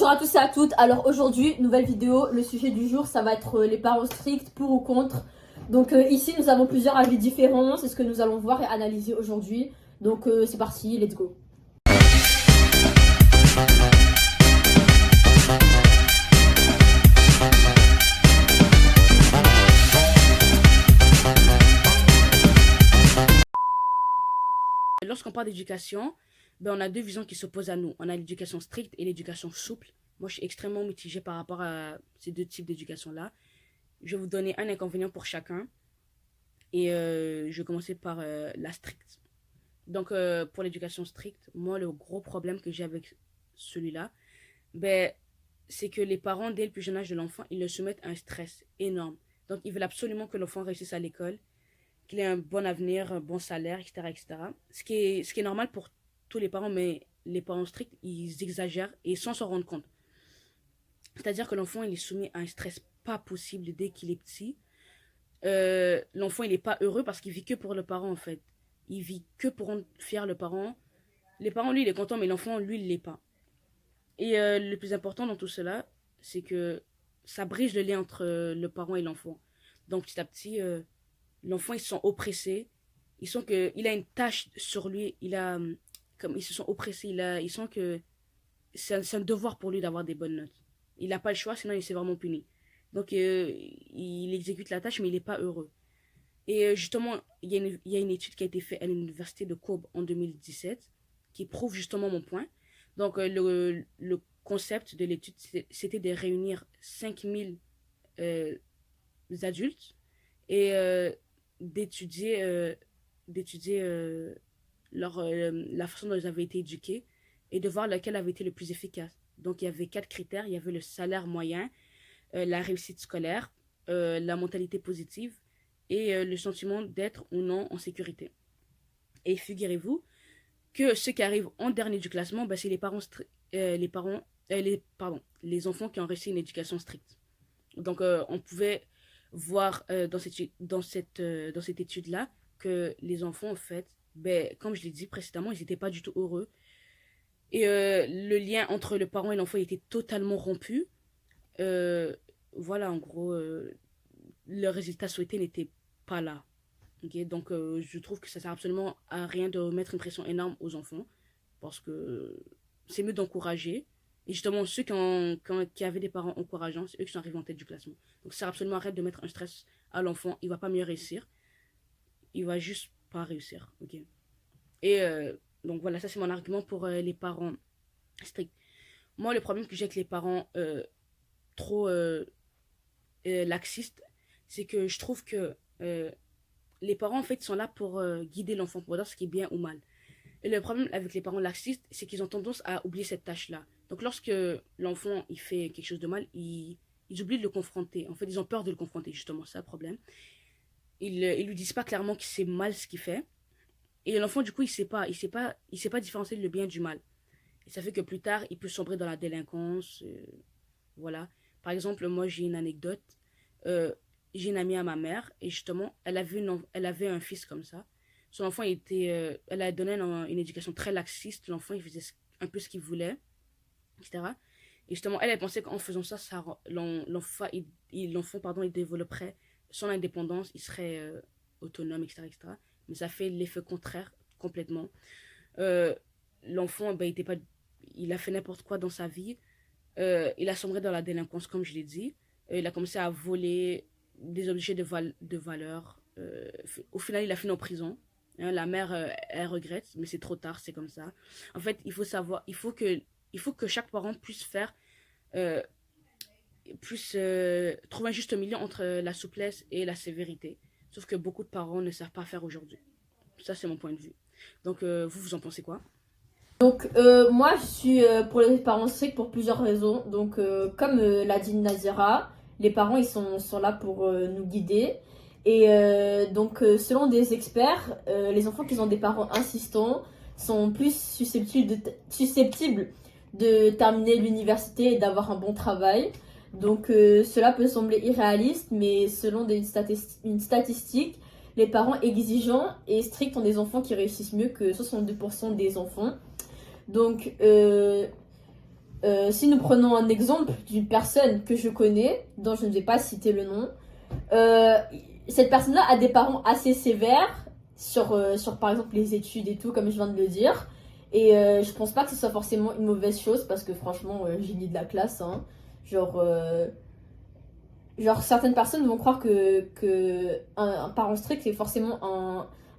Bonjour à tous et à toutes. Alors aujourd'hui, nouvelle vidéo. Le sujet du jour, ça va être les parents stricts, pour ou contre. Donc ici, nous avons plusieurs avis différents. C'est ce que nous allons voir et analyser aujourd'hui. Donc c'est parti, let's go. Lorsqu'on parle d'éducation, on a deux visions qui s'opposent à nous. On a l'éducation stricte et l'éducation souple. Moi, je suis extrêmement mitigée par rapport à ces deux types d'éducation-là. Je vais vous donner un inconvénient pour chacun. Et je vais commencer par la stricte. Donc, pour l'éducation stricte, moi, le gros problème que j'ai avec celui-là, c'est que les parents, dès le plus jeune âge de l'enfant, ils le soumettent à un stress énorme. Donc, ils veulent absolument que l'enfant réussisse à l'école, qu'il ait un bon avenir, un bon salaire, etc., etc. Ce qui est normal pour tous les parents, mais les parents stricts, ils exagèrent et sans s'en rendre compte. C'est-à-dire que l'enfant, il est soumis à un stress pas possible dès qu'il est petit. L'enfant, il n'est pas heureux parce qu'il vit que pour le parent, en fait. Il vit que pour rendre fier le parent. Les parents, lui, il est content, mais l'enfant, lui, il l'est pas. Et le plus important dans tout cela, c'est que ça brise le lien entre le parent et l'enfant. Donc, petit à petit, l'enfant, ils se sent oppressés. Ils sentent qu'il a une tâche sur lui. Comme ils se sont oppressés. Ils sentent que c'est un devoir pour lui d'avoir des bonnes notes. Il n'a pas le choix, sinon il s'est vraiment puni. Donc, il exécute la tâche, mais il n'est pas heureux. Et justement, il y a une étude qui a été faite à l'université de Kobe en 2017 qui prouve justement mon point. Donc, le concept de l'étude, c'était de réunir 5000 adultes et d'étudier la façon dont ils avaient été éduqués et de voir lequel avait été le plus efficace. Donc, il y avait 4 critères. Il y avait le salaire moyen, la réussite scolaire, la mentalité positive et le sentiment d'être ou non en sécurité. Et figurez-vous que ceux qui arrivent en dernier du classement, c'est les enfants qui ont reçu une éducation stricte. Donc, on pouvait voir dans cette étude-là que les enfants, en fait, comme je l'ai dit précédemment, ils n'étaient pas du tout heureux. Et le lien entre le parent et l'enfant était totalement rompu. Voilà, en gros, le résultat souhaité n'était pas là. Okay? Donc, je trouve que ça sert absolument à rien de mettre une pression énorme aux enfants. Parce que c'est mieux d'encourager. Et justement, ceux qui avaient des parents encourageants, c'est eux qui sont arrivés en tête du classement. Donc, ça sert absolument à rien de mettre un stress à l'enfant. Il ne va pas mieux réussir. Il va juste pas réussir. Okay? Et donc, voilà, ça c'est mon argument pour les parents stricts. Moi, le problème que j'ai avec les parents trop laxistes, c'est que je trouve que les parents, en fait, sont là pour guider l'enfant, pour dire ce qui est bien ou mal. Et le problème avec les parents laxistes, c'est qu'ils ont tendance à oublier cette tâche-là. Donc, lorsque l'enfant, il fait quelque chose de mal, ils oublient de le confronter. En fait, ils ont peur de le confronter, justement, c'est le problème. Ils lui disent pas clairement que c'est mal ce qu'il fait. Et l'enfant, du coup, il sait pas différencier le bien du mal. Et ça fait que plus tard, il peut sombrer dans la délinquance. Voilà. Par exemple, moi, j'ai une anecdote. J'ai une amie à ma mère, et justement, elle avait un fils comme ça. Son enfant elle a donné une éducation très laxiste. L'enfant, il faisait un peu ce qu'il voulait, etc. Et justement, elle pensait qu'en faisant ça, l'enfant, il développerait son indépendance, il serait autonome, etc., etc. Mais ça fait l'effet contraire complètement. L'enfant, il a fait n'importe quoi dans sa vie. Il a sombré dans la délinquance, comme je l'ai dit. Il a commencé à voler des objets de valeur. Au final, il a fini en prison. Hein, la mère, elle regrette, mais c'est trop tard, c'est comme ça. En fait, il faut que chaque parent puisse trouver un juste milieu entre la souplesse et la sévérité. Sauf que beaucoup de parents ne savent pas faire aujourd'hui. Ça, c'est mon point de vue. Donc, vous en pensez quoi? Donc moi je suis pour les parents stricts pour plusieurs raisons. Donc comme l'a dit Nazira, les parents ils sont là pour nous guider. Et donc selon des experts, les enfants qui ont des parents insistants sont plus susceptibles de terminer l'université et d'avoir un bon travail. Donc cela peut sembler irréaliste, mais selon une statistique, les parents exigeants et stricts ont des enfants qui réussissent mieux que 62% des enfants. Donc si nous prenons un exemple d'une personne que je connais, dont je ne vais pas citer le nom, cette personne-là a des parents assez sévères sur par exemple les études et tout, comme je viens de le dire. Et je pense pas que ce soit forcément une mauvaise chose parce que franchement, génie de la classe, hein. Genre certaines personnes vont croire que un parent strict c'est forcément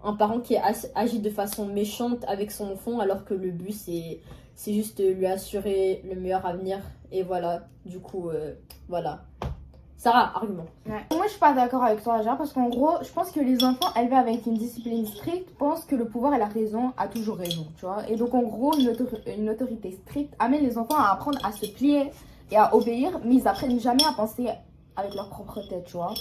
un parent qui agit de façon méchante avec son enfant, alors que le but c'est juste lui assurer le meilleur avenir. Et voilà, du coup, voilà. Sarah, argument. Ouais. Moi, je suis pas d'accord avec toi, Aja, parce qu'en gros, je pense que les enfants élevés avec une discipline stricte pensent que le pouvoir et la raison a toujours raison, tu vois. Et donc, en gros, une autorité stricte amène les enfants à apprendre à se plier et à obéir, mais ils apprennent jamais à penser avec leur propre tête, tu vois.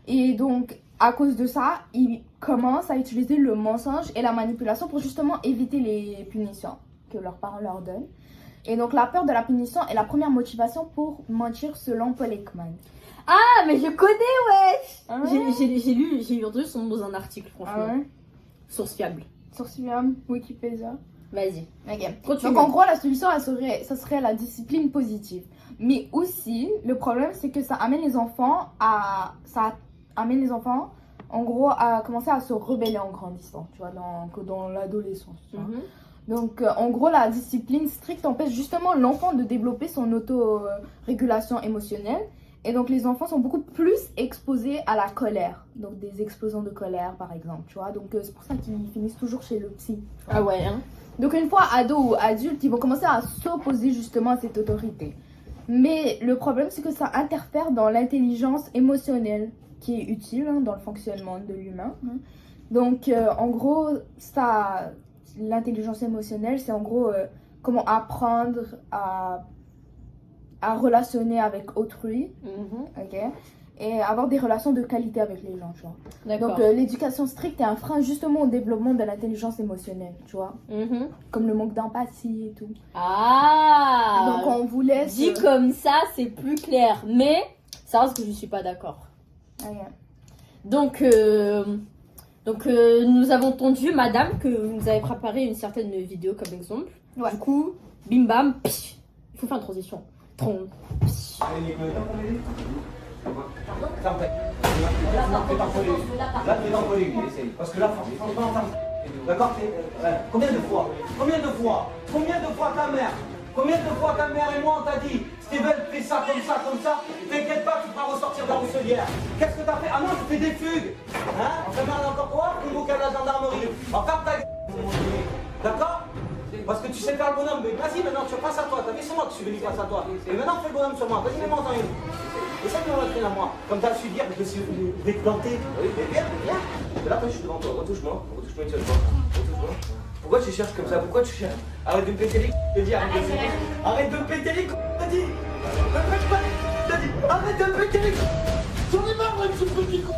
Et donc, à cause de ça, ils commencent à utiliser le mensonge et la manipulation pour justement éviter les punitions que leurs parents leur donnent. Et donc, la peur de la punition est la première motivation pour mentir selon Paul Ekman. Ah, mais je connais, wesh. Ah ouais? J'ai entendu son nom dans un article, franchement. Ah ouais? Source fiable. Sur Siam, Wikipédia. Vas-y. Ok. Continue. Donc en gros, la solution, ça serait la discipline positive. Mais aussi, le problème, c'est que ça amène les enfants en gros, à commencer à se rebeller en grandissant, tu vois, dans l'adolescence. Tu vois. Donc, en gros, la discipline stricte empêche justement l'enfant de développer son autorégulation émotionnelle. Et donc, les enfants sont beaucoup plus exposés à la colère. Donc, des explosions de colère, par exemple, tu vois. Donc, c'est pour ça qu'ils finissent toujours chez le psy. Ah ouais, hein. Donc, une fois ados ou adultes, ils vont commencer à s'opposer justement à cette autorité. Mais le problème, c'est que ça interfère dans l'intelligence émotionnelle, qui est utile dans le fonctionnement de l'humain. Donc, en gros, l'intelligence émotionnelle, c'est en gros comment apprendre à relationner avec autrui, ok, et avoir des relations de qualité avec les gens, tu vois. D'accord. Donc l'éducation stricte est un frein justement au développement de l'intelligence émotionnelle, tu vois, comme le manque d'empathie et tout. Ah. Donc on vous laisse. Dit comme ça, c'est plus clair. Mais c'est vrai que je suis pas d'accord. Ok. Donc, nous avons entendu, madame, que vous nous avez préparé une certaine vidéo comme exemple. Ouais. Du coup, bim bam, psh, il faut faire une transition. Psh. Là, tu es dans le polémique, essaye. Parce que là, franchement, d'accord. Combien de fois ta mère et moi on t'a dit Steven, fais ça, comme ça. T'inquiète pas, tu pourras ressortir de la rousselière. Qu'est-ce que t'as fait? Ah non, tu fais des fugues. Hein? Ta mère elle a encore quoi? Convoqué à la gendarmerie. Va faire ta gueule. D'accord? Parce que tu sais faire le bonhomme. Mais vas-y, maintenant, tu passes à toi. T'as vu, c'est moi qui suis venu face à toi. Et maintenant, fais le bonhomme sur moi. Vas-y, mets-moi en une. Essaye de me retenir à moi. Comme t'as su dire que je vais te planter. Oui, mais viens. Mais là, après, je suis devant toi. Retouche-moi une seule fois. Retouche-moi. Pourquoi tu cherches comme ça? Pourquoi tu cherches? Arrête de me péter les couilles, je te dis. Arrête de me péter les couilles, je te dis. Arrête de me péter les couilles. J'en ai marre, même ce petit coup.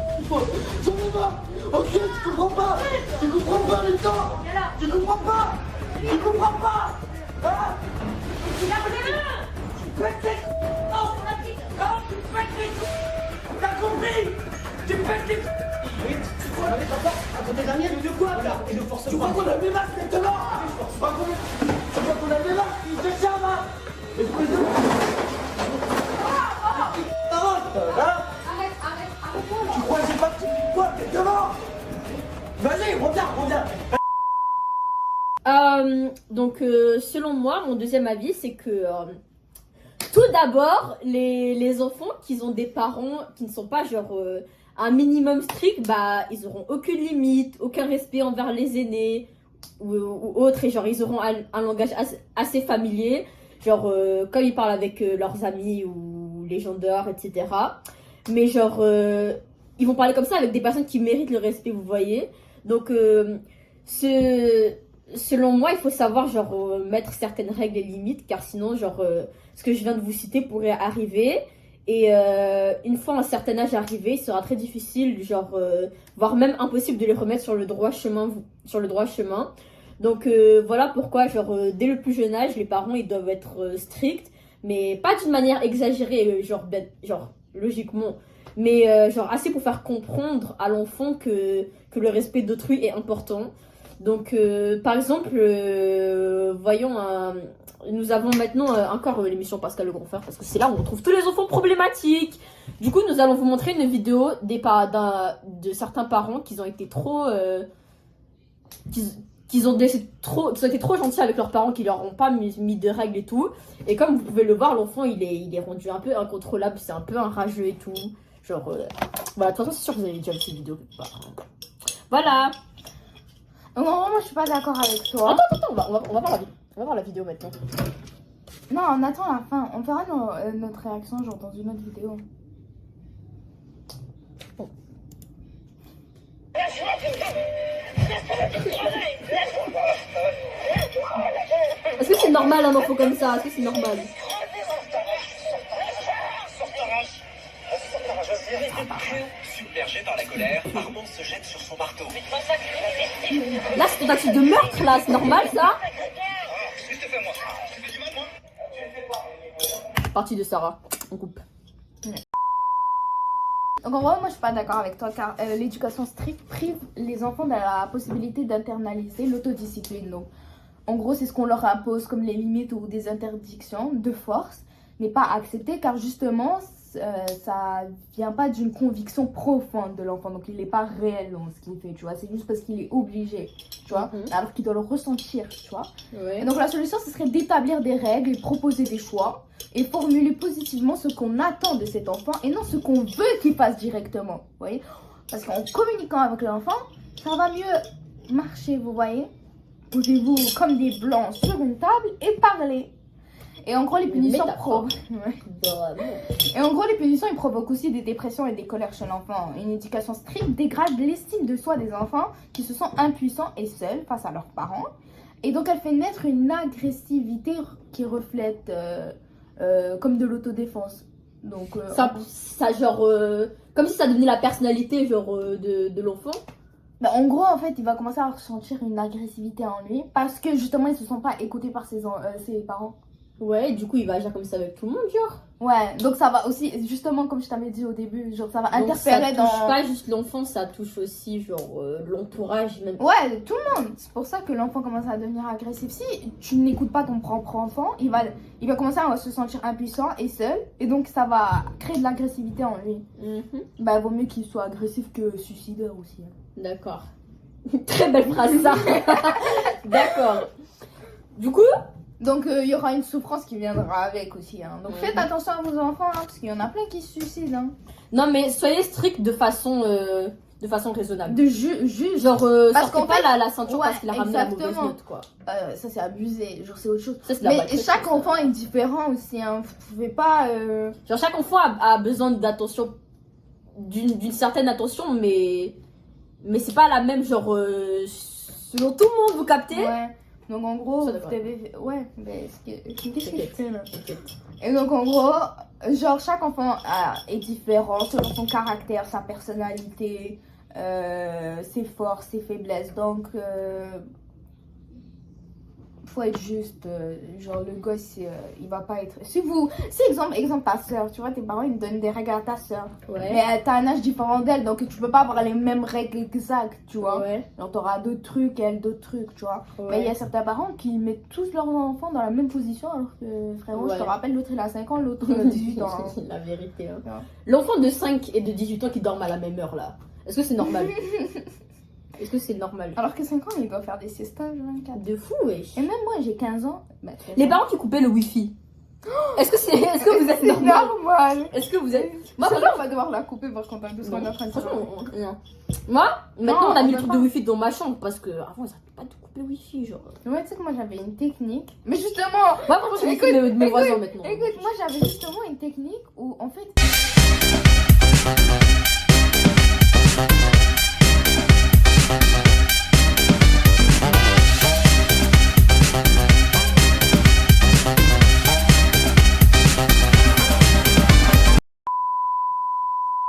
J'en ai marre. Ok, tu comprends pas. Tu comprends pas, les temps. Tu comprends pas. Hein? Tu pètes les couilles. Non, tu pètes les couilles. T'as compris? Tu pètes les couilles. Oui, tu crois à côté de la mienne ou de quoi là? Et de force. Tu crois qu'on a mes masques maintenant? Tu crois qu'on a mes masques? Ils te servent, hein? Espèce de... Arrête. Tu crois que j'ai pas de quoi? T'es devant. Vas-y, reviens. Donc, selon moi, mon deuxième avis, c'est que tout d'abord, les enfants qui ont des parents qui ne sont pas genre un minimum strict, bah ils auront aucune limite, aucun respect envers les aînés ou autres, et genre ils auront un langage assez familier, genre comme ils parlent avec leurs amis ou les gens dehors, etc. Mais genre ils vont parler comme ça avec des personnes qui méritent le respect, vous voyez. Donc selon moi, il faut savoir genre mettre certaines règles et limites, car sinon genre ce que je viens de vous citer pourrait arriver. Et une fois un certain âge arrivé, il sera très difficile, genre voire même impossible de les remettre sur le droit chemin. Donc voilà pourquoi genre dès le plus jeune âge, les parents ils doivent être stricts, mais pas d'une manière exagérée, genre logiquement, mais genre assez pour faire comprendre à l'enfant que le respect d'autrui est important. Donc, par exemple, voyons, nous avons maintenant encore l'émission Pascal le Grand Frère, parce que c'est là où on trouve tous les enfants problématiques. Du coup, nous allons vous montrer une vidéo de certains parents qui ont été trop... qui ont été trop gentils avec leurs parents, qui leur ont pas mis de règles et tout. Et comme vous pouvez le voir, l'enfant, il est rendu un peu incontrôlable, c'est un peu un rageux et tout. Genre, voilà, de toute façon, c'est sûr que vous avez déjà vu cette vidéo. Voilà. Non, moi je suis pas d'accord avec toi. Attends, on va voir la vidéo maintenant. Non, on attend la fin. On fera notre réaction genre dans une autre vidéo. Est-ce que c'est normal un enfant comme ça? Est-ce que c'est normal? Submergé par la colère, Armand se jette sur son marteau. Là, c'est tentative de meurtre, là, c'est normal ça? Qu'est-ce que tu fais, moi? Tu fais du mal, moi? Partie de Sarah, on coupe. Donc en gros, moi je suis pas d'accord avec toi car l'éducation stricte prive les enfants de la possibilité d'internaliser l'autodiscipline. Donc en gros, c'est ce qu'on leur impose comme les limites ou des interdictions de force n'est pas accepté car justement ça vient pas d'une conviction profonde de l'enfant. Donc il n'est pas réel dans ce qu'il fait, tu vois. C'est juste parce qu'il est obligé, tu vois, alors qu'il doit le ressentir, tu vois. Ouais. Et donc la solution, ce serait d'établir des règles et proposer des choix et formuler positivement ce qu'on attend de cet enfant et non ce qu'on veut qu'il fasse directement, vous voyez. Parce qu'en communiquant avec l'enfant, ça va mieux marcher, vous voyez. Posez-vous comme des blancs sur une table et parlez. Et en gros, les punitions ils provoquent aussi des dépressions et des colères chez l'enfant. Une éducation stricte dégrade l'estime de soi des enfants qui se sentent impuissants et seuls face à leurs parents. Et donc, elle fait naître une agressivité qui reflète comme de l'autodéfense. Donc, ça genre, comme si ça devenait la personnalité genre de l'enfant. Bah, en gros, en fait, il va commencer à ressentir une agressivité en lui parce que justement, il se sent pas écouté par ses parents. Ouais, du coup, il va agir comme ça avec tout le monde, genre. Ouais, donc ça va aussi, justement, comme je t'avais dit au début, genre ça va Donc, interférer ça touche pas juste l'enfant, ça touche aussi, genre, l'entourage, même. Ouais, tout le monde. C'est pour ça que l'enfant commence à devenir agressif. Si tu n'écoutes pas ton propre enfant, il va commencer à se sentir impuissant et seul. Et donc, ça va créer de l'agressivité en lui. Bah, vaut mieux qu'il soit agressif que suicidaire aussi. D'accord. Très belle phrase, ça. D'accord. Du coup, donc, il y aura une souffrance qui viendra avec aussi. Hein. Donc, faites attention à vos enfants, hein, parce qu'il y en a plein qui se suicident. Hein. non, mais soyez strict de façon raisonnable. De juge. Genre, Parce sortez qu'en pas fait, la ceinture parce qu'il a ramené la mauvaise exactement. note, quoi. Ça, c'est abusé. Genre, c'est autre chose. Ça, c'est la Mais maltraitance, chaque ça. enfant est différent aussi. Hein. Vous pouvez pas... Genre, chaque enfant a besoin d'attention, d'une certaine attention, mais c'est pas la même, genre, selon tout le monde, vous captez? Ouais. Donc en gros, Ça vous devrait. avez... Ouais, mais qu'est-ce que je T'inquiète. fais là? T'inquiète. Et donc en gros, genre chaque enfant est différent selon son caractère, sa personnalité, ses forces, ses faiblesses. Donc faut être juste, genre le gosse il va pas être... Si exemple ta soeur, tu vois, tes parents ils te donnent des règles à ta soeur. Ouais. Mais t'as un âge différent d'elle, donc tu peux pas avoir les mêmes règles exactes, tu vois. Ouais. Genre t'auras d'autres trucs, elle d'autres trucs, tu vois. Ouais. Mais il y a certains parents qui mettent tous leurs enfants dans la même position, alors que frérot, je te Ouais. rappelle, l'autre il a 5 ans, l'autre 18 ans. Hein. La vérité. Hein. Ouais. L'enfant de 5 et de 18 ans qui dorment à la même heure, là. Est-ce que c'est normal? Est-ce que c'est normal? Alors que 5 ans, il doit faire des siestas 24. De fou, wesh. Et même moi, j'ai 15 ans. Bah, Les parents qui coupaient le wifi. Est-ce que vous êtes c'est normal? normal. Est-ce que vous êtes... Moi, Moi, on va devoir la couper parce qu'on parle de ce qu'on est en train de dire. franchement, non. Moi, maintenant, Non, on a mis on le peut truc pas. de wifi dans ma chambre parce que avant, ils n'arrêtaient pas de couper le wifi, genre. Ouais, tu sais que moi, j'avais une technique. Mais justement, Moi, franchement, je Écoute, m'occupe de mes écoute, voisins maintenant. écoute, moi, j'avais justement une technique où, en fait,